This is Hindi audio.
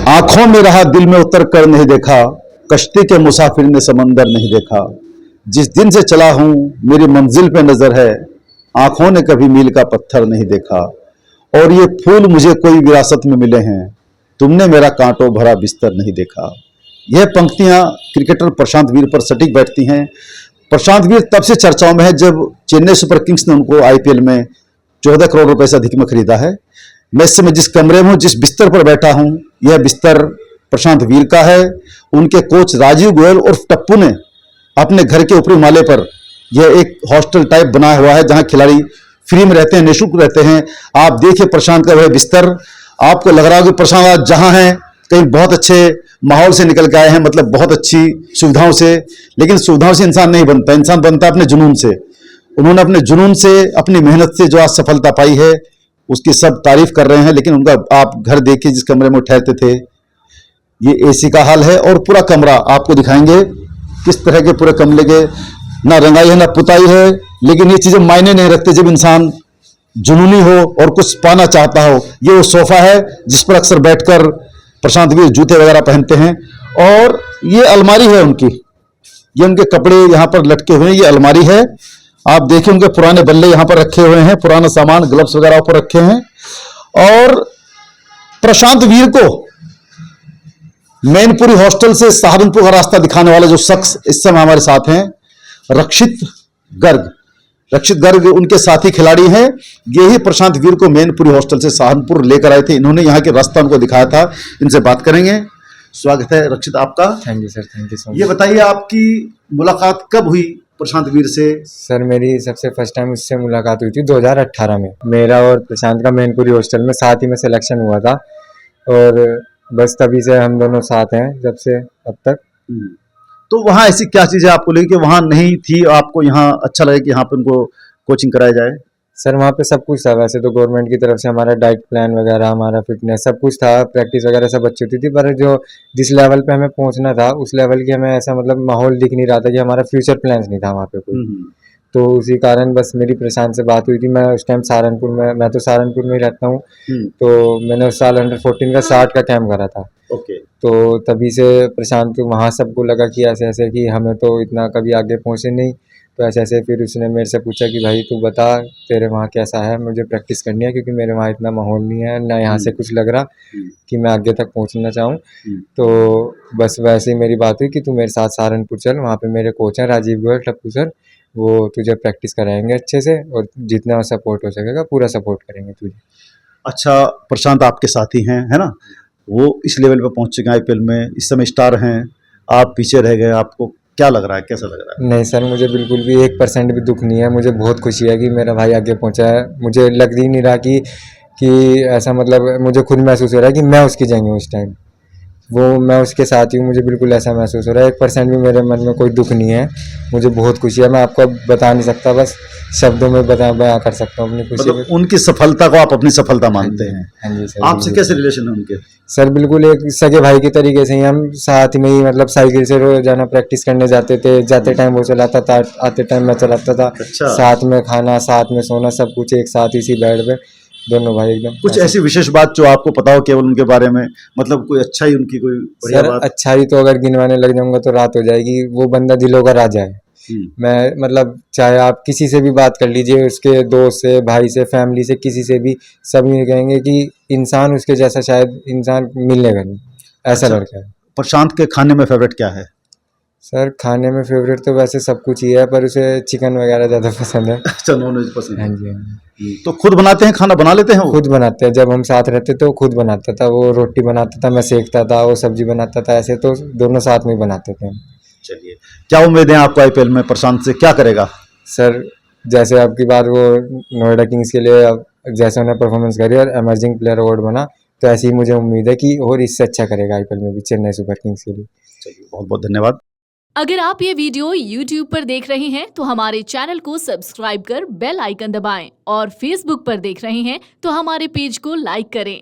आंखों में रहा दिल में उतर कर नहीं देखा, कश्ती के मुसाफिर ने समंदर नहीं देखा। जिस दिन से चला हूं मेरी मंजिल पे नजर है, आंखों ने कभी मील का पत्थर नहीं देखा। और ये फूल मुझे कोई विरासत में मिले हैं, तुमने मेरा कांटों भरा बिस्तर नहीं देखा। यह पंक्तियां क्रिकेटर प्रशांत वीर पर सटीक बैठती हैं। प्रशांत वीर तब से चर्चाओं में है जब चेन्नई सुपर किंग्स ने उनको आईपीएल में 14 करोड़ रुपए से अधिक में खरीदा है। मैं इस समय जिस कमरे में हूं, जिस बिस्तर पर बैठा हूं, यह बिस्तर प्रशांत वीर का है। उनके कोच राजीव गोयल और टप्पू ने अपने घर के ऊपरी माले पर यह एक हॉस्टल टाइप बनाया हुआ है जहां खिलाड़ी फ्री में रहते हैं, निःशुल्क रहते हैं। आप देखिए प्रशांत का वह बिस्तर, आपको लग रहा होगा कि प्रशांत आज जहां हैं कहीं बहुत अच्छे माहौल से निकल के आए हैं, मतलब बहुत अच्छी सुविधाओं से। लेकिन सुविधाओं से इंसान नहीं बनता, इंसान बनता है अपने जुनून से। उन्होंने अपने जुनून से, अपनी मेहनत से जो आज सफलता पाई है, उसकी सब तारीफ कर रहे हैं। लेकिन उनका आप घर देखिए जिस कमरे में ठहरते थे, ये एसी का हाल है। और पूरा कमरा आपको दिखाएंगे किस तरह के पूरे कमरे के, ना रंगाई है ना पुताई है। लेकिन ये चीजें मायने नहीं रखते जब इंसान जुनूनी हो और कुछ पाना चाहता हो। ये वो सोफा है जिस पर अक्सर बैठकर प्रशांत वीर जूते वगैरह पहनते हैं। और ये अलमारी है उनकी, ये उनके कपड़े यहाँ पर लटके हुए हैं, ये अलमारी है। आप देखिए उनके पुराने बल्ले यहाँ पर रखे हुए हैं, पुराना सामान, ग्लव्स वगैरह ऊपर रखे हैं। और प्रशांत वीर को मैनपुरी हॉस्टल से सहारनपुर का रास्ता दिखाने वाले जो शख्स इस समय हमारे साथ हैं, रक्षित गर्ग। रक्षित गर्ग उनके साथी खिलाड़ी हैं। यही प्रशांत वीर को मैनपुरी हॉस्टल से सहारनपुर लेकर आए थे, इन्होंने यहाँ के रास्ता उनको दिखाया था। इनसे बात करेंगे। स्वागत है रक्षित आपका। Thank you sir, thank you so much. ये बताइए आपकी मुलाकात कब हुई प्रशांत वीर से? सर मेरी सबसे फर्स्ट टाइम उससे मुलाकात हुई थी 2018 में। मेरा और प्रशांत का मैनपुरी हॉस्टल में साथ ही में सिलेक्शन हुआ था और बस तभी से हम दोनों साथ हैं जब से अब तक। तो वहाँ ऐसी क्या चीज़ें आपको लगी कि वहाँ नहीं थी, आपको यहाँ अच्छा लगे कि यहाँ पे उनको कोचिंग कराया जाए? सर वहाँ पे सब कुछ था, वैसे तो गवर्नमेंट की तरफ से हमारा डाइट प्लान वगैरह, हमारा फिटनेस सब कुछ था, प्रैक्टिस वगैरह सब अच्छी होती थी। पर जो जिस लेवल पे हमें पहुँचना था उस लेवल की हमें ऐसा मतलब माहौल दिख नहीं रहा था कि हमारा फ्यूचर प्लान्स नहीं था वहाँ पे कोई। तो उसी कारण बस मेरी प्रशांत से बात हुई थी। मैं उस टाइम सहारनपुर में, मैं तो सहारनपुर में ही रहता हूँ, तो मैंने उस साल अंडर 14 का 60 का कैंप करा था। ओके। तो तभी से प्रशांत को वहाँ सबको लगा कि ऐसे ऐसे कि हमें तो इतना कभी आगे पहुँचे नहीं, तो ऐसे ऐसे फिर उसने मेरे से पूछा कि भाई तू बता तेरे वहाँ कैसा है, मुझे प्रैक्टिस करनी है क्योंकि मेरे वहाँ इतना माहौल नहीं है ना, यहाँ से कुछ लग रहा कि मैं आगे तक पहुँचना चाहूँ। तो बस वैसे ही मेरी बात हुई कि तू मेरे साथ सहारनपुर चल, वहाँ पे मेरे कोच हैं राजीव गोयल टप्पू सर, वो तुझे प्रैक्टिस कराएंगे अच्छे से और जितना सपोर्ट हो सकेगा पूरा सपोर्ट करेंगे तुझे। अच्छा, प्रशांत आपके साथी हैं, है ना? वो इस लेवल पे पहुंच चुके हैं आईपीएल में, इस समय स्टार हैं, आप पीछे रह गए। आपको क्या लग रहा है, कैसा लग रहा है? नहीं सर, मुझे बिल्कुल भी 1% भी दुख नहीं है। मुझे बहुत खुशी है कि मेरा भाई आगे पहुंचा है। मुझे लग ही नहीं रहा कि ऐसा मतलब मुझे खुद महसूस हो रहा है कि मैं उसकी जगह हूँ इस टाइम, वो मैं उसके साथ ही हूँ। मुझे बिल्कुल ऐसा महसूस हो रहा है, 1% भी मेरे मन में कोई दुख नहीं है। मुझे बहुत खुशी है, मैं आपको बता नहीं सकता, बस शब्दों में बयां कर सकता हूँ अपनी खुशी। मतलब उनकी सफलता को आप अपनी सफलता मानते हैं? हाँ जी सर। आपसे कैसे रिलेशन है उनके? सर बिल्कुल एक सगे भाई के तरीके से ही हम साथ में ही मतलब साइकिल से रोजाना प्रैक्टिस करने जाते थे। जाते टाइम वो चलाता था, आते टाइम मैं चलाता था। अच्छा। साथ में खाना, साथ में सोना, सब कुछ एक साथ इसी बेड पे, दोनों भाई एकदम। कुछ ऐसी विशेष बात जो आपको पता हो केवल उनके बारे में, मतलब कोई अच्छा ही उनकी कोई बढ़िया सर बात? अच्छाई तो अगर गिनवाने लग जाऊंगा तो रात हो जाएगी। वो बंदा दिलों का राजा है। मैं मतलब चाहे आप किसी से भी बात कर लीजिए, उसके दोस्त से, भाई से, फैमिली से, किसी से भी, सब ये कहेंगे कि इंसान उसके जैसा शायद इंसान मिलेगा नहीं, ऐसा लड़का है। प्रशांत के खाने में फेवरेट क्या है? सर खाने में फेवरेट तो वैसे सब कुछ ही है, पर उसे चिकन वगैरह ज़्यादा पसंद है। अच्छा, नॉनवेज पसंद है। हाँ जी, हाँ जी। तो खुद बनाते हैं, खाना बना लेते हैं वो? खुद बनाते हैं। जब हम साथ रहते तो खुद बनाता था, वो रोटी बनाता था, मैं सेकता था, वो सब्जी बनाता था, ऐसे तो दोनों साथ में ही बनाते थे हम। चलिए, क्या उम्मीद है आपको आईपीएल में? प्रशांत से क्या करेगा? सर जैसे आपकी बात, वो नोएडा किंग्स के लिए जैसे उन्हें परफॉर्मेंस करी और एमर्जिंग प्लेयर अवार्ड बना, तो ऐसी ही मुझे उम्मीद है कि और इससे अच्छा करेगा आईपीएल में भी चेन्नई सुपर किंग्स के लिए। चलिए, बहुत बहुत धन्यवाद। अगर आप ये वीडियो YouTube पर देख रहे हैं तो हमारे चैनल को सब्सक्राइब कर बेल आइकन दबाएं और Facebook पर देख रहे हैं तो हमारे पेज को लाइक करें।